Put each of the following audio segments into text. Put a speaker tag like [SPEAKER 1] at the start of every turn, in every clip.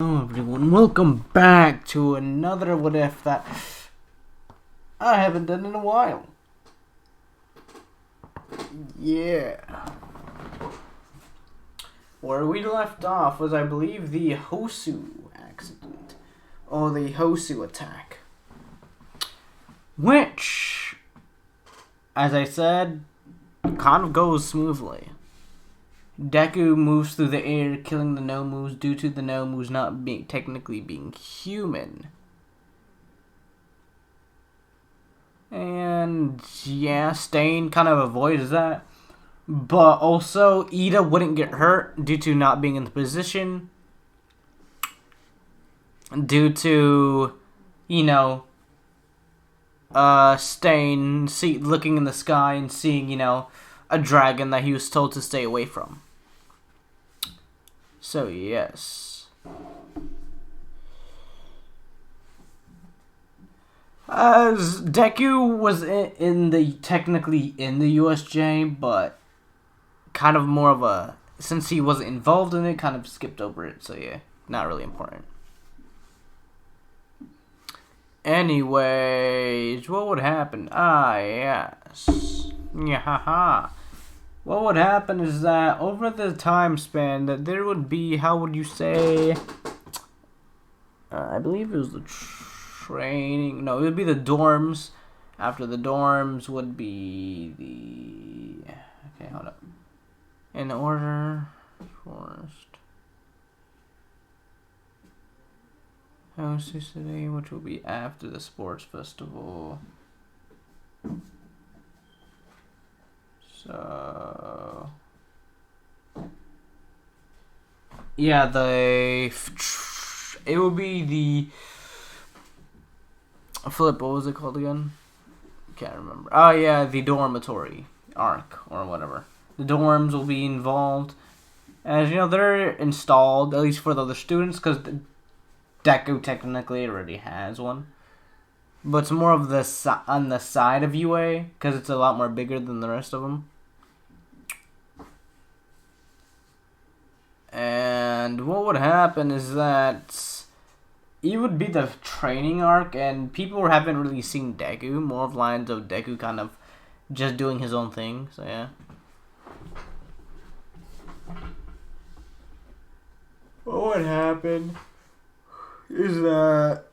[SPEAKER 1] Hello everyone, welcome back to another What If that I haven't done in a while. Yeah. Where we left off was, I believe, the Hosu accident. Or the Hosu attack. Which, as I said, kind of goes smoothly. Deku moves through the air, killing the Nomus due to the Nomus not technically being human. And yeah, Stain kind of avoids that. But also, Ida wouldn't get hurt due to not being in the position. Due to, Stain looking in the sky and seeing, a dragon that he was told to stay away from. So, yes. As Deku was technically in the USJ, but kind of more of a, since he wasn't involved in it, kind of skipped over it. So yeah, not really important. Anyways, what would happen? Yes. Yeah, what would happen is that over the time span that there would be, how would you say, I believe it was the training, no, it would be the dorms. After the dorms would be the, okay, hold up. In order, forest, House City, which will be after the sports festival. So, yeah, it would be the flip. What was it called again? Can't remember. Oh yeah, the dormitory arc or whatever. The dorms will be involved, as you know, they're installed at least for the other students because Deku technically already has one. But it's more of the on the side of UA because it's a lot more bigger than the rest of them. And what would happen is that it would be the training arc, and people haven't really seen Deku. More of lines of Deku kind of just doing his own thing. So yeah. What would happen is that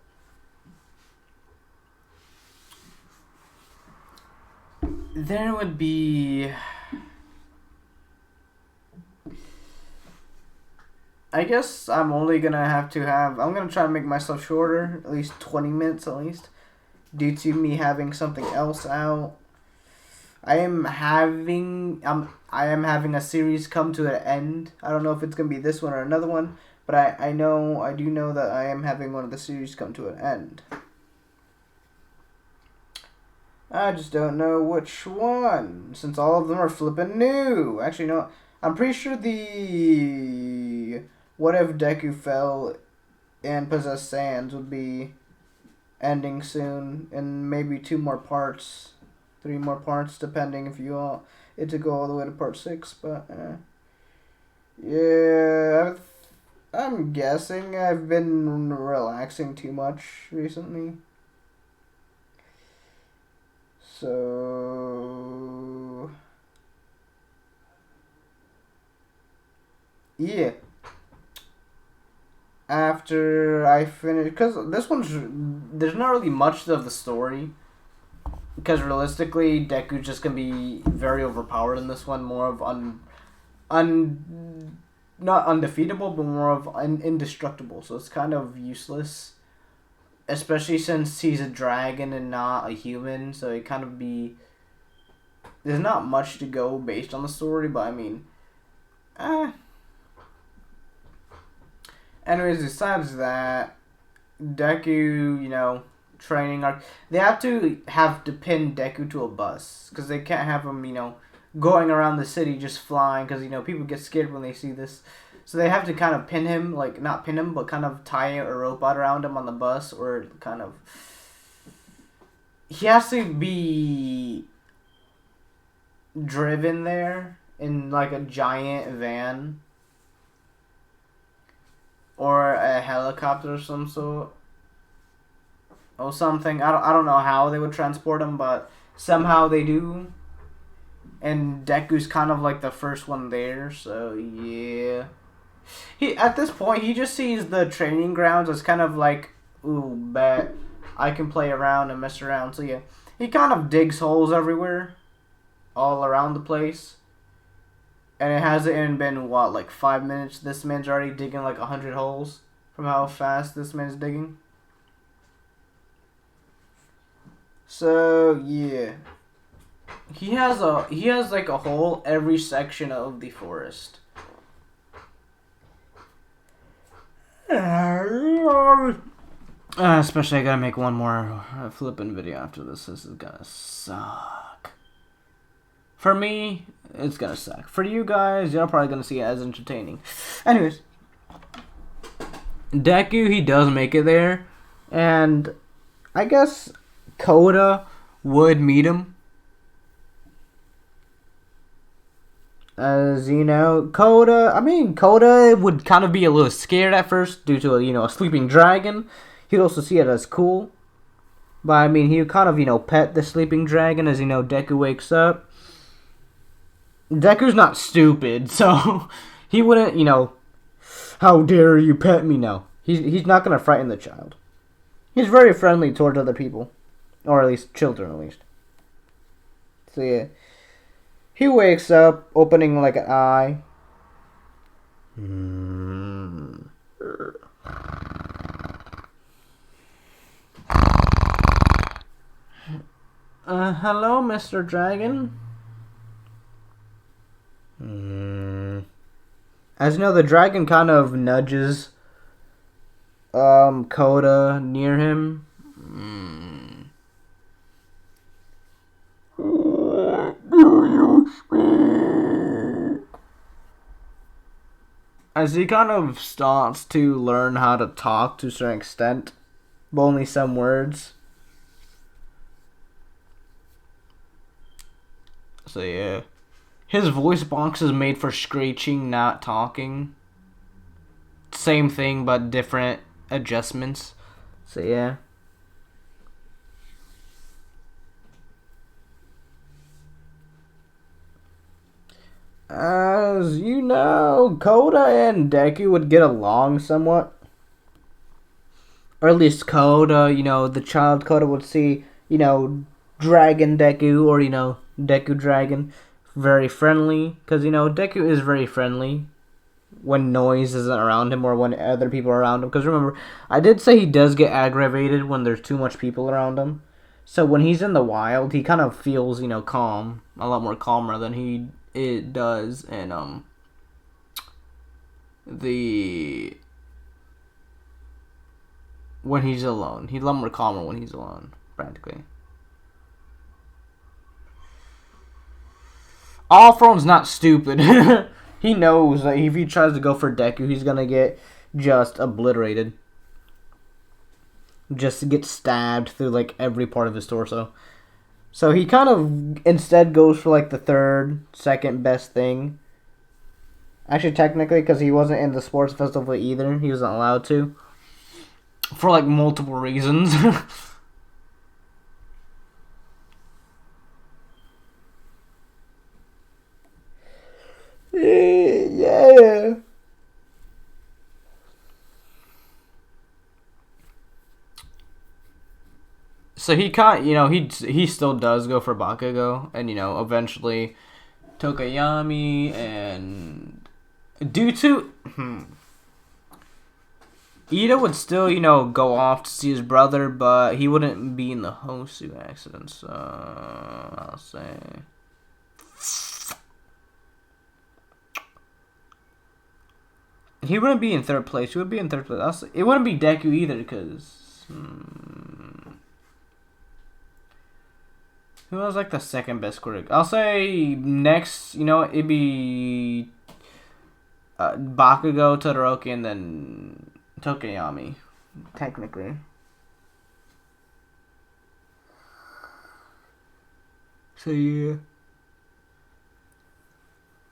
[SPEAKER 1] there would be, I guess I'm only gonna have to have, I'm gonna try to make myself shorter, at least 20 minutes at least, due to me having something else out. I am having a series come to an end. I don't know if it's gonna be this one or another one, but I do know that I am having one of the series come to an end. I just don't know which one, since all of them are flipping new. Actually, no, I'm pretty sure the What If Deku Fell and Possessed Sands would be ending soon, and maybe 2 more parts, 3 more parts, depending if you want it to go all the way to part 6. But yeah, I'm guessing I've been relaxing too much recently. So yeah, after I finish, because this one's, there's not really much of the story, because realistically Deku's just gonna be very overpowered in this one, more of not undefeatable, but more of indestructible, so it's kind of useless, especially since he's a dragon and not a human, so it kind of be, there's not much to go based on the story, but I mean, anyways, besides that, Deku, training arc, they have to pin Deku to a bus, because they can't have him, going around the city just flying, because, people get scared when they see this. So they have to kind of pin him, like, not pin him, but kind of tie a rope out around him on the bus, or kind of, he has to be driven there in, like, a giant van, or a helicopter of some sort or something. I don't know how they would transport him, but somehow they do. And Deku's kind of like the first one there, so yeah. He at this point he just sees the training grounds as kind of like, ooh, bet I can play around and mess around. So yeah, he kind of digs holes everywhere, all around the place. And it hasn't even been what, like 5 minutes. This man's already digging like 100 holes from how fast this man's digging. So yeah. He has like a hole every section of the forest. Especially I gotta make one more flipping video after this. This is gonna suck. For me, it's gonna suck. For you guys, you're probably gonna see it as entertaining. Anyways, Deku, he does make it there, and I guess Koda would meet him. As you know, Koda would kind of be a little scared at first due to a sleeping dragon. He'd also see it as cool. But I mean, he would kind of, pet the sleeping dragon as, Deku wakes up. Deku's not stupid, so he wouldn't, how dare you pet me now. He's not going to frighten the child. He's very friendly towards other people. Or at least children, at least. So yeah. He wakes up, opening like an eye. Hello, Mr. Dragon. As you know, the dragon kind of nudges Koda near him. As he kind of starts to learn how to talk to a certain extent, but only some words. So yeah. His voice box is made for screeching, not talking. Same thing, but different adjustments. So yeah. As you know, Koda and Deku would get along somewhat. Or at least Koda, the child Koda would see, Dragon Deku or, Deku Dragon. Very friendly. Because, Deku is very friendly when noise isn't around him or when other people are around him. Because remember, I did say he does get aggravated when there's too much people around him. So when he's in the wild, he kind of feels, calm. A lot more calmer than it does and when he's alone. He's a lot more calmer when he's alone, practically. Allthrone's not stupid. He knows that if he tries to go for Deku, he's gonna get just obliterated. Just get stabbed through like every part of his torso. So he kind of instead goes for like the second best thing. Actually, technically, because he wasn't in the sports festival either. He wasn't allowed to. For like multiple reasons. Yeah. So he he still does go for Bakugo, and eventually Tokayami, and due to Ida would still go off to see his brother, but he wouldn't be in the Hosu accident. So I'll say he wouldn't be in third place. He would be in third place. It wouldn't be Deku either, because. Who was like the second best critic? I'll say next, it'd be Bakugo, Todoroki, and then Tokayami, technically. So yeah.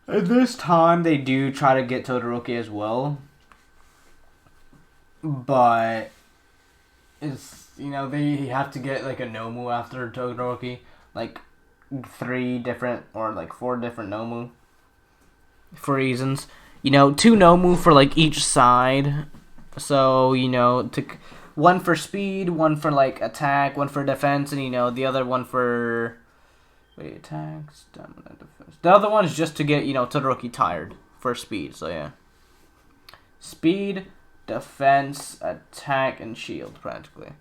[SPEAKER 1] At this time, they do try to get Todoroki as well. but it's, they have to get like a Nomu after Todoroki, like 3 different or like 4 different Nomu for reasons. 2 Nomu for like each side. So, one for speed, one for like attack, one for defense, and the other one for attack, stamina, defense. The other one is just to get, Todoroki tired for speed. So yeah. Speed, defense, attack, and shield practically.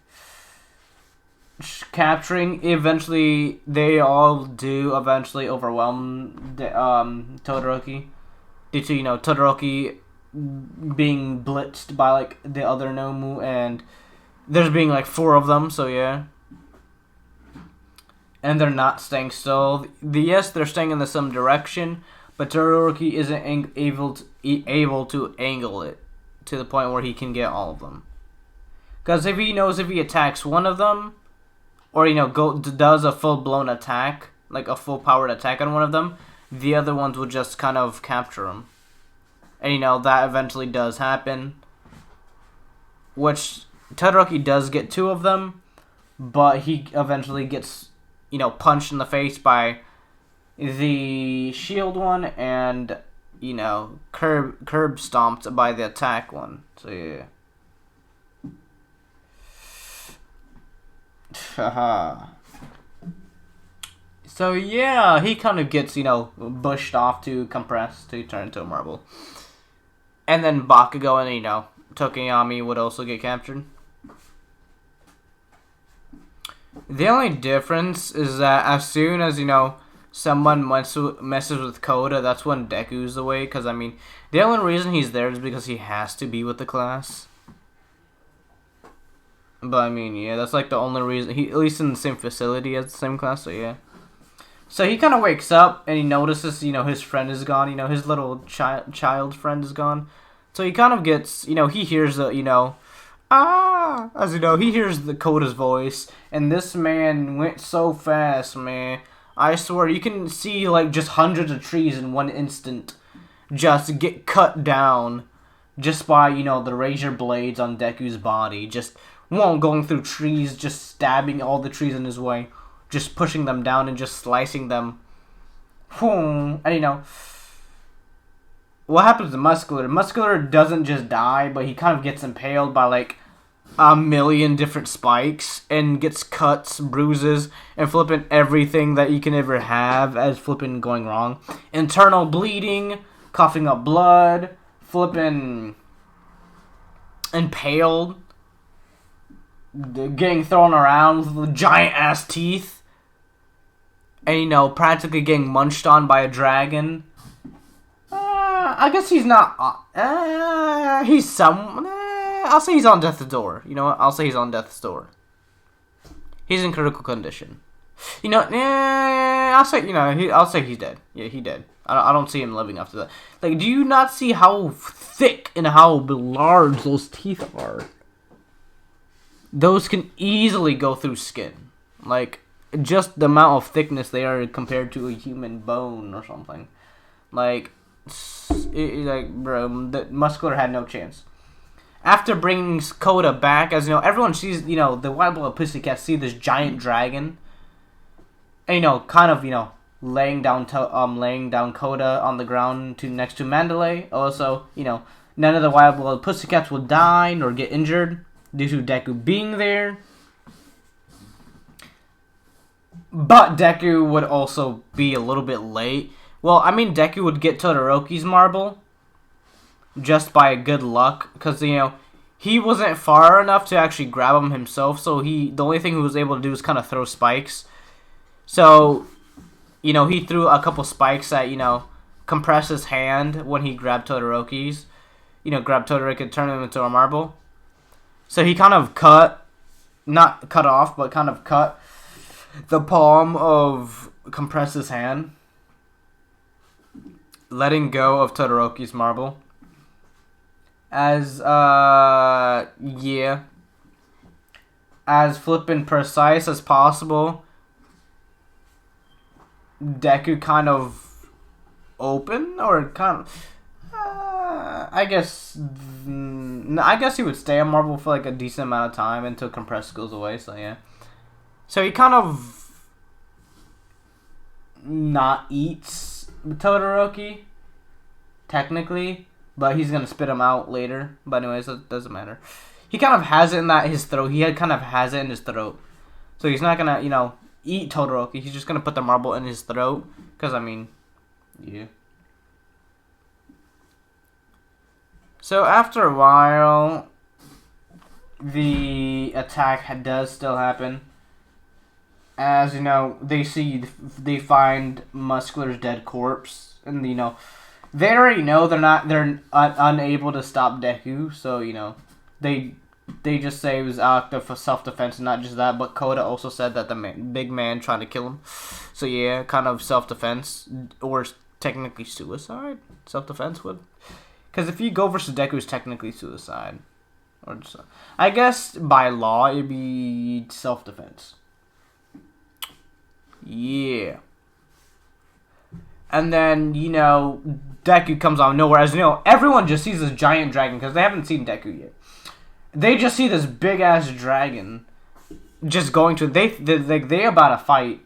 [SPEAKER 1] Capturing, eventually they all do eventually overwhelm Todoroki due to Todoroki being blitzed by like the other Nomu, and there's being like 4 of them, so yeah. And they're not staying still. Yes, they're staying in the same direction, but Todoroki isn't able to angle it to the point where he can get all of them. Because if he attacks one of them, or does a full blown attack, like a full powered attack on one of them, the other ones will just kind of capture him. And that eventually does happen, which Todoroki does get 2 of them, but he eventually gets punched in the face by the shield one, and curb stomped by the attack one. So yeah. So yeah, he kind of gets bushed off to compress to turn into a marble, and then Bakugo and Tokiyami would also get captured. The only difference is that as soon as someone messes with Koda, that's when Deku's away. Because the only reason he's there is because he has to be with the class. But yeah, that's like the only reason. He, at least in the same facility as the same class, so yeah. So he kind of wakes up and he notices, his friend is gone. His little child friend is gone. So he kind of gets, he hears the, as he hears the Koda's voice. And this man went so fast, man. I swear, you can see like just hundreds of trees in one instant just get cut down just by, the razor blades on Deku's body. Just going through trees, just stabbing all the trees in his way, just pushing them down and just slicing them. And what happens to Muscular? Muscular doesn't just die, but he kind of gets impaled by like a million different spikes and gets cuts, bruises, and flipping everything that you can ever have as flipping going wrong. Internal bleeding, coughing up blood, flipping impaled, getting thrown around with giant ass teeth, and practically getting munched on by a dragon. I guess he's not. He's some. I'll say he's on death's door. You know what? I'll say he's on death's door. He's in critical condition. I'll say I'll say he's dead. Yeah, he dead. I don't see him living after that. Like, do you not see how thick and how large those teeth are? Those can easily go through skin. Like, just the amount of thickness they are compared to a human bone or something. Like, bro, the Muscular had no chance. After bringing Koda back, as everyone sees, the White Blood Pussycats see this giant dragon, and kind of, laying down Koda on the ground next to Mandalay. Also, none of the White Blood Pussycats will die nor get injured due to Deku being there. But Deku would also be a little bit late. Well, Deku would get Todoroki's marble just by good luck, because he wasn't far enough to actually grab him himself. So the only thing he was able to do was kind of throw spikes. So he threw a couple spikes that compressed his hand when he grabbed Todoroki's. Grabbed Todoroki and turned him into a marble. So he kind of not cut off, but kind of cut the palm of Compress's hand, letting go of Todoroki's marble. As flippin' precise as possible, Deku kind of open, or kind of, I guess, I guess he would stay on Marble for like a decent amount of time until compressed goes away. So yeah. So he kind of not eats Todoroki, technically, but he's gonna spit him out later. But anyways, it doesn't matter. He kind of has it in his throat. He kind of has it in his throat. So he's not gonna, eat Todoroki. He's just gonna put the marble in his throat. Cause I mean, yeah. So after a while, the attack does still happen. As they find Muscular's dead corpse, and they already know they're unable to stop Deku. So they just say it was act of self-defense, and not just that, but Koda also said that the big man trying to kill him. So yeah, kind of self-defense, or technically suicide. Self-defense would, because if you go versus Deku, it's technically suicide. Or just, I guess by law it'd be self-defense. Yeah. And then, Deku comes out of nowhere. As everyone just sees this giant dragon, because they haven't seen Deku yet. They just see this big ass dragon just going to they about to fight.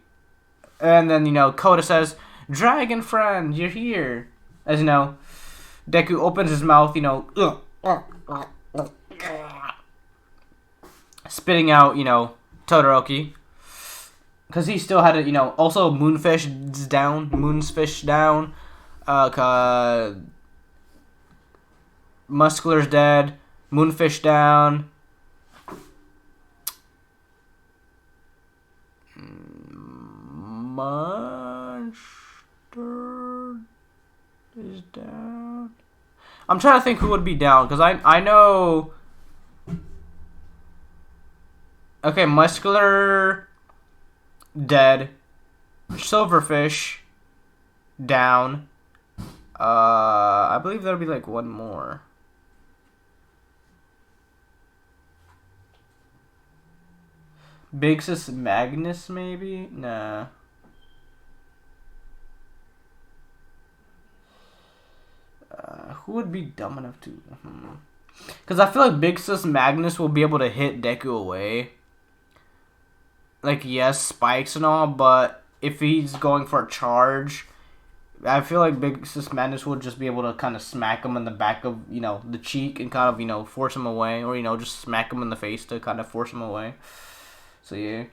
[SPEAKER 1] And then Koda says, "Dragon friend, you're here." As Deku opens his mouth, spitting out Todoroki, because he still had it. Also Moonfish down. Muscular's dead. Moonfish down. Mustard is down. I'm trying to think who would be down, because I know. Okay, Muscular dead. Silverfish down. I believe there'll be like one more. Big Sis Magnus, maybe? Nah. Who would be dumb enough to? Because I feel like Big Sis Magnus will be able to hit Deku away. Like, yes, spikes and all, but if he's going for a charge, I feel like Big Sis Magnus would just be able to kind of smack him in the back of, the cheek and kind of, force him away. Or, just smack him in the face to kind of force him away. So, yeah.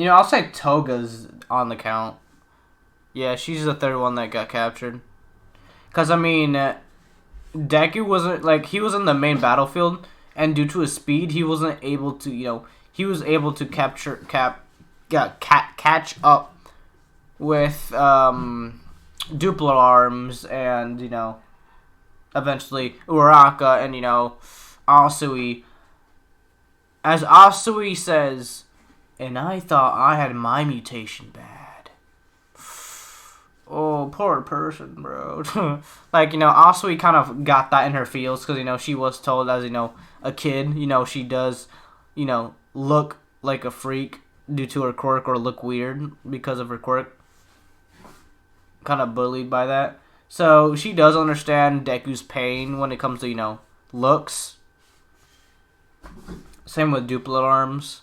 [SPEAKER 1] I'll say Toga's on the count. Yeah, she's the third one that got captured. Because, Deku wasn't, he was in the main battlefield, and due to his speed, he wasn't able to, he was able to catch up with, Duplo Arms and, eventually Uraraka and, Asui. As Asui says, "And I thought I had my mutation bad." Oh, poor person, bro. Asui kind of got that in her feels, because, she was told as, a kid, she does, look like a freak due to her quirk, or look weird because of her quirk. Kind of bullied by that. So, she does understand Deku's pain when it comes to, looks. Same with Duplo Arms.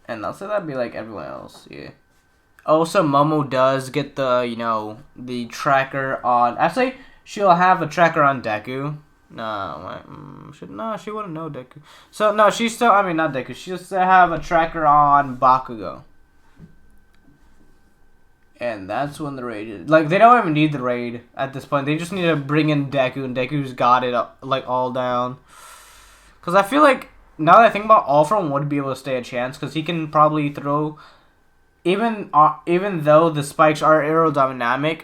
[SPEAKER 1] And I'll say that'd be like everyone else, yeah. Also, Momo does get the, the tracker on... Actually, she'll have a tracker on Deku. She wouldn't know Deku. So, no, she's still... not Deku. She'll still have a tracker on Bakugo. And that's when the raid is... they don't even need the raid at this point. They just need to bring in Deku, and Deku's got it, all down. Because I feel like, now that I think about it, All For One would be able to stay a chance, because he can probably throw... Even though the spikes are aerodynamic,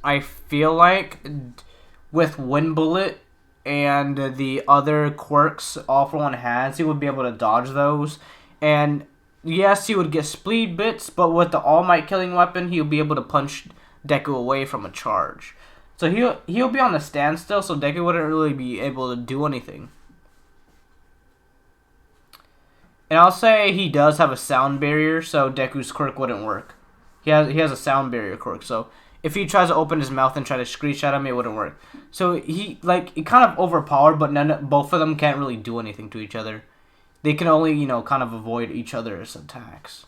[SPEAKER 1] I feel like with Wind Bullet and the other quirks All For One has, he would be able to dodge those. And yes, he would get speed bits, but with the All Might killing weapon, he'll be able to punch Deku away from a charge. So he'll be on the standstill, so Deku wouldn't really be able to do anything. And I'll say he does have a sound barrier, so Deku's quirk wouldn't work. He has a sound barrier quirk, so if he tries to open his mouth and try to screech at him, it wouldn't work. So he kind of overpowered, but both of them can't really do anything to each other. They can only kind of avoid each other's attacks.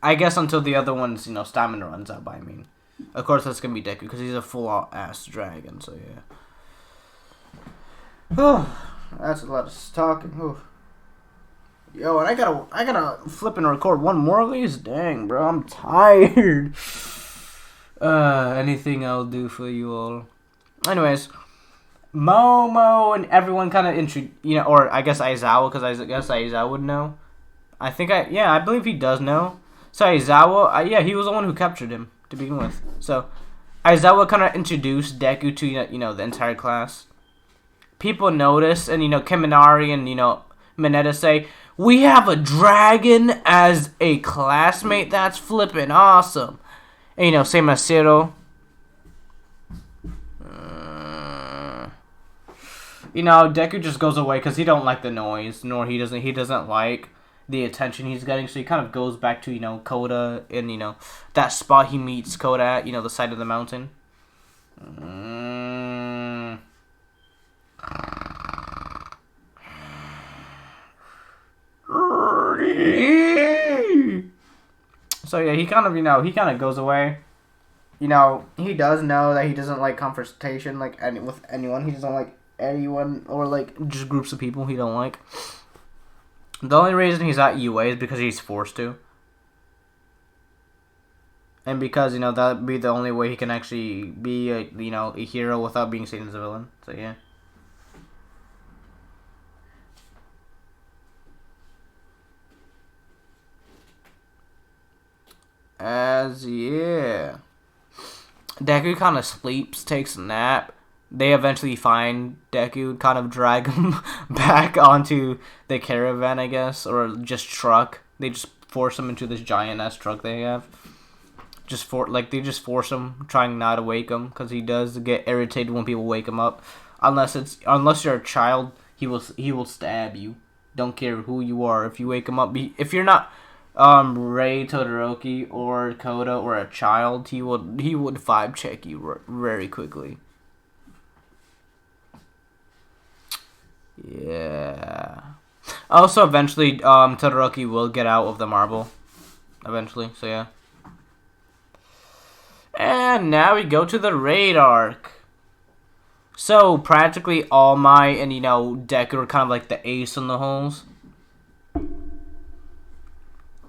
[SPEAKER 1] I guess until the other one's stamina runs out. I mean, of course that's gonna be Deku because he's a full ass dragon. So yeah. That's a lot of talking. Yo, and I gotta flip and record one more of these. Dang, bro, I'm tired. Anything I'll do for you all. Anyways, Momo and everyone kind of or I guess Aizawa, because I guess Aizawa would know. I believe he does know. So Aizawa, he was the one who captured him to begin with. So Aizawa kind of introduced Deku to the entire class. People notice, and Keminari and Mineta say, "We have a dragon as a classmate. That's flippin' awesome." And same as Zero. Deku just goes away because he don't like the noise, nor he doesn't like the attention he's getting. So he kind of goes back to Koda and that spot he meets Koda at, the side of the mountain. So yeah, he kind of goes away. He does know that he doesn't like confrontation with anyone. He doesn't like anyone or just groups of people he don't like. The only reason he's at UA is because he's forced to. And because, that'd be the only way he can actually be a hero without being seen as a villain. So yeah. Deku kind of sleeps, takes a nap. They eventually find Deku, kind of drag him back onto the caravan, I guess, or just truck. They just force him into this giant ass truck they have. They just force him, trying not to wake him, because he does get irritated when people wake him up. Unless you're a child, he will stab you. Don't care who you are. If you wake him up, if you're not Rei, Todoroki, or Koda, or a child, he would 5-check you very quickly. Yeah. Also, eventually, Todoroki will get out of the marble. Eventually, so yeah. And now we go to the raid arc. So, practically All Might and, Deku are kind of like the ace in the holes.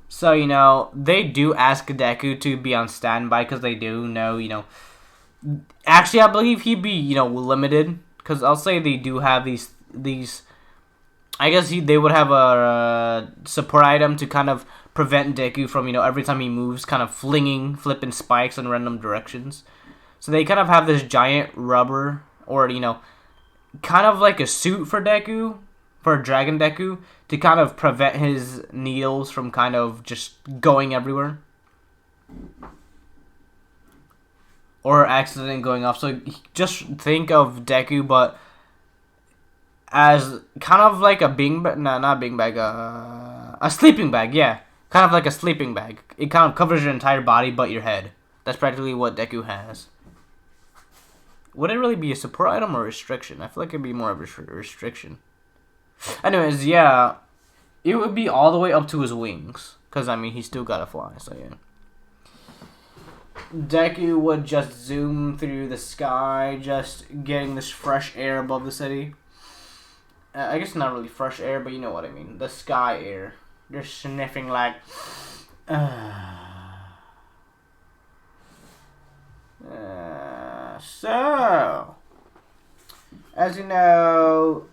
[SPEAKER 1] So, they do ask Deku to be on standby because they do know, Actually, I believe he'd be, limited. Because I'll say they do have these I guess they would have a support item to kind of prevent Deku from, every time he moves, kind of flipping spikes in random directions. So they kind of have this giant rubber, or, kind of like a suit for Deku, for Dragon Deku, to kind of prevent his needles from kind of just going everywhere. Or accident going off. So just think of Deku, but as kind of like a a sleeping bag, yeah. Kind of like a sleeping bag. It kind of covers your entire body but your head. That's practically what Deku has. Would it really be a support item or restriction? I feel like it'd be more of a restriction. Anyways, yeah. It would be all the way up to his wings. Because, he's still gotta fly, so yeah. Deku would just zoom through the sky, just getting this fresh air above the city. I guess not really fresh air, but you know what I mean. The sky air. They're sniffing like... So... As you know...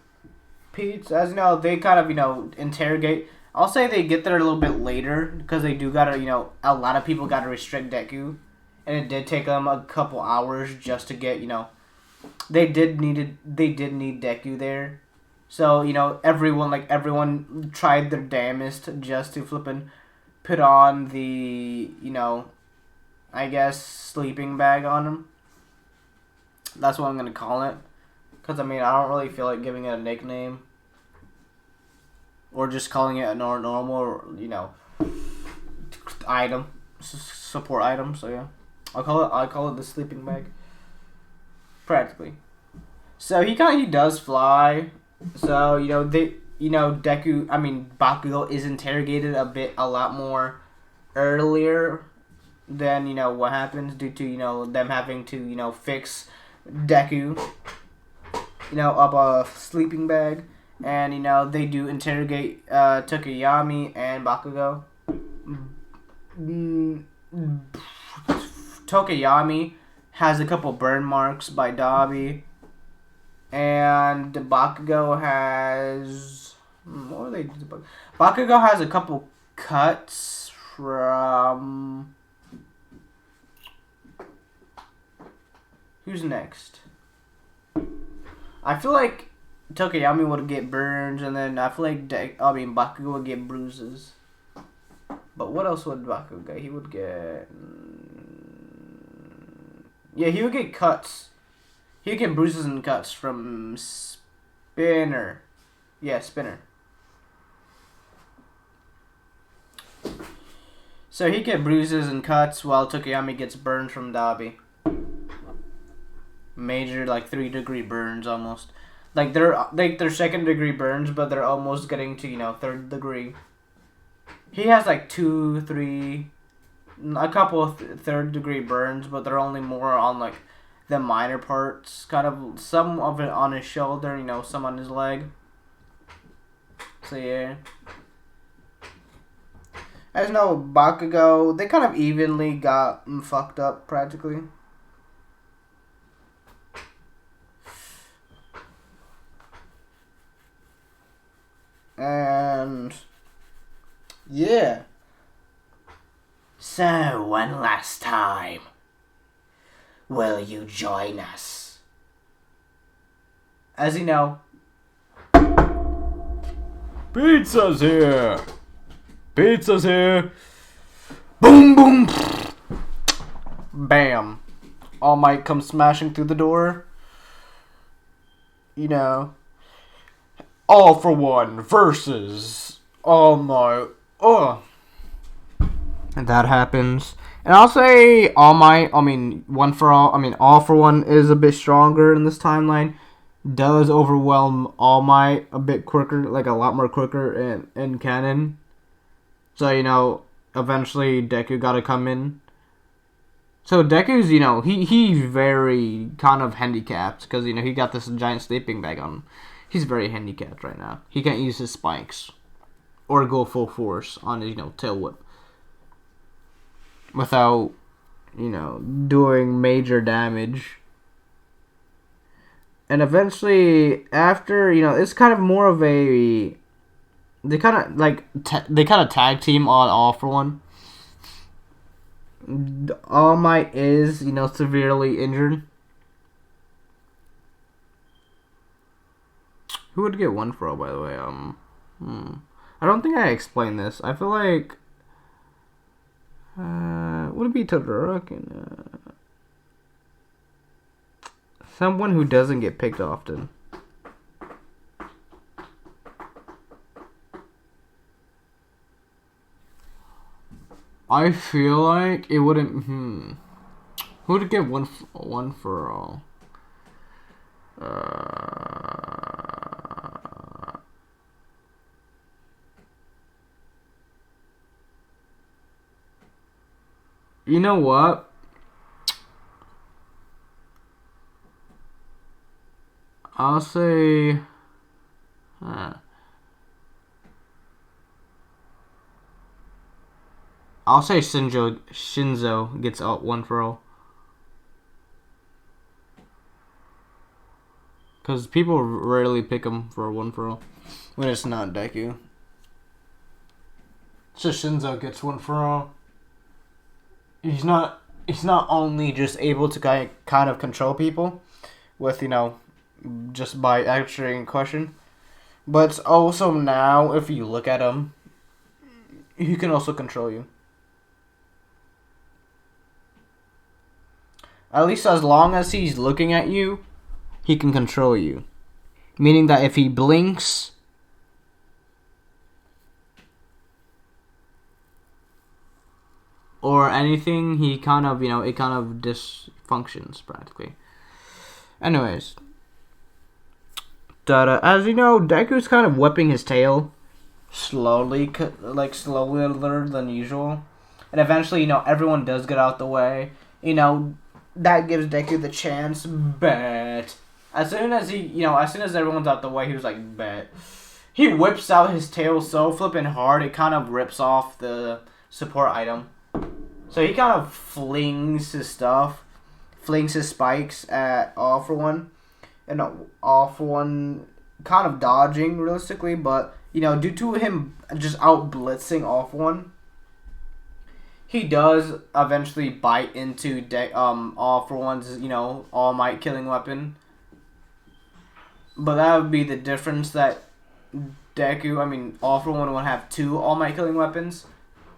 [SPEAKER 1] they kind of, interrogate... I'll say they get there a little bit later, because they do gotta, a lot of people gotta restrict Deku. And it did take them a couple hours just to get, They did need Deku there. So, everyone tried their damnedest just to flippin' put on the, I guess, sleeping bag on him. That's what I'm going to call it. Because, I don't really feel like giving it a nickname. Or just calling it a normal, item, support item. So yeah, I call it the sleeping bag. Practically. So he does fly. So Deku. I mean Bakugo is interrogated a lot more earlier than what happens due to them having to fix Deku up a sleeping bag, and they do interrogate Tokuyami and Bakugo. Tokuyami has a couple burn marks by Dabi, and Bakugo has what are they? Bakugo has a couple cuts from. Who's next? I feel like Tokuyami would get burns, and then I feel like Bakugo would get bruises. But what else would Bakugo get? He would get... Yeah, he would get cuts. He would get bruises and cuts from Spinner. Yeah, Spinner. So he get bruises and cuts while Tokuyami gets burns from Dabi. Major 3-degree burns almost. They're 2nd-degree burns, but they're almost getting to 3rd degree. He has 2, 3, a couple of 3rd-degree burns, but they're only more on the minor parts. Kind of some of it on his shoulder, some on his leg. So yeah. As Bakugo, they kind of evenly got fucked up practically. And yeah. So, one last time, will you join us? As you know,
[SPEAKER 2] Pizza's here! Pizza's here!
[SPEAKER 1] boom, boom, bam. All Might comes smashing through the door.
[SPEAKER 2] All for One versus All Might.
[SPEAKER 1] And that happens. And I'll say All Might, One for All, All for One is a bit stronger in this timeline. Does overwhelm All Might a bit quicker, a lot more quicker in canon. So, eventually Deku gotta come in. So Deku's, he's very kind of handicapped because, he got this giant sleeping bag on him. He's very handicapped right now. He can't use his spikes or go full force on his, tail whip without, doing major damage. And eventually, after, it's kind of more of a... They kind of tag team on All for One. All Might is, severely injured. Who would get One for All, by the way? I don't think I explained this. I feel like... would it be Todoroki? Someone who doesn't get picked often. I feel like it wouldn't... Who would get one for all? You know what? I'll say... I'll say Shinzo gets out One for All. Because people rarely pick him for One for All when it's not Deku. So Shinzo gets One for All. He's not only just able to kind of control people with, just by answering a question, but also now, if you look at him, he can also control you. At least as long as he's looking at you, he can control you. Meaning that if he blinks... or anything, he kind of, it kind of dysfunctions practically. Anyways, as you know, Deku's kind of whipping his tail slowly, slower than usual. And eventually, everyone does get out the way. That gives Deku the chance, but as soon as everyone's out the way, he was like, bet. He whips out his tail so flippin' hard, it kind of rips off the support item. So he kind of flings his spikes at All For One. And All For One kind of dodging, realistically, but, due to him just out-blitzing All For One, he does eventually bite into All For One's, All Might killing weapon. But that would be the difference that All For One would have 2 All Might killing weapons.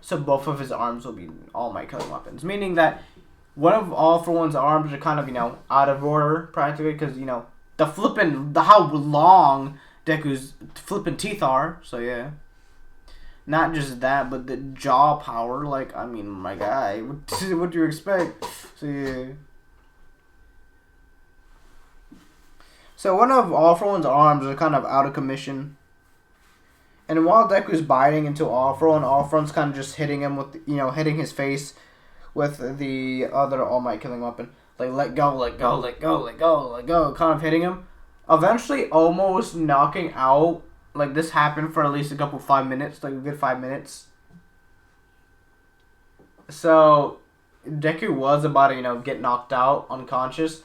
[SPEAKER 1] So both of his arms will be All Might killing weapons. Meaning that one of All For One's arms are kind of, out of order, practically, because, how long Deku's flippin' teeth are. So, yeah. Not just that, but the jaw power. My guy, what do you expect? So, yeah. So, one of All For One's arms are kind of out of commission. And while Deku's biting into All For One's kind of just hitting him with, hitting his face with the other All Might killing weapon. Like, let go, let go, let go, let go, let go. Kind of hitting him. Eventually almost knocking out. Like, this happened for at least a good 5 minutes. So, Deku was about to, get knocked out, unconscious.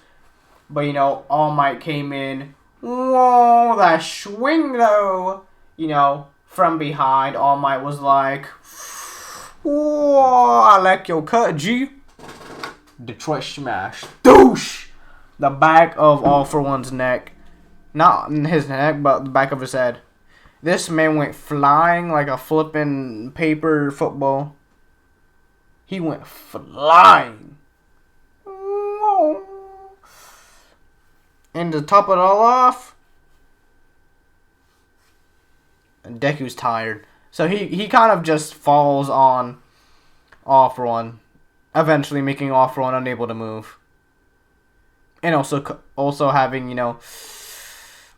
[SPEAKER 1] But, All Might came in. Whoa, that swing, though. From behind, All Might was like, whoa, I like your cut, G. Detroit smash. Douche! The back of All For One's neck. Not his neck, but the back of his head. This man went flying like a flippin' paper football. He went flying. And to top it all off, Deku's tired. So he kind of just falls on All For One, eventually making All For One unable to move. And also having,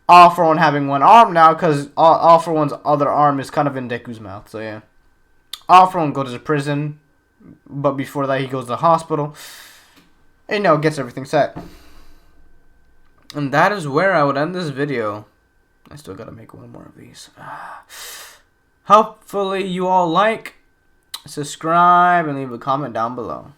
[SPEAKER 1] All For One having one arm now, because All For One's other arm is kind of in Deku's mouth. So, yeah. All For One goes to prison, but before that he goes to the hospital. And, gets everything set. And that is where I would end this video. I still gotta make one more of these. Hopefully you all like, subscribe, and leave a comment down below.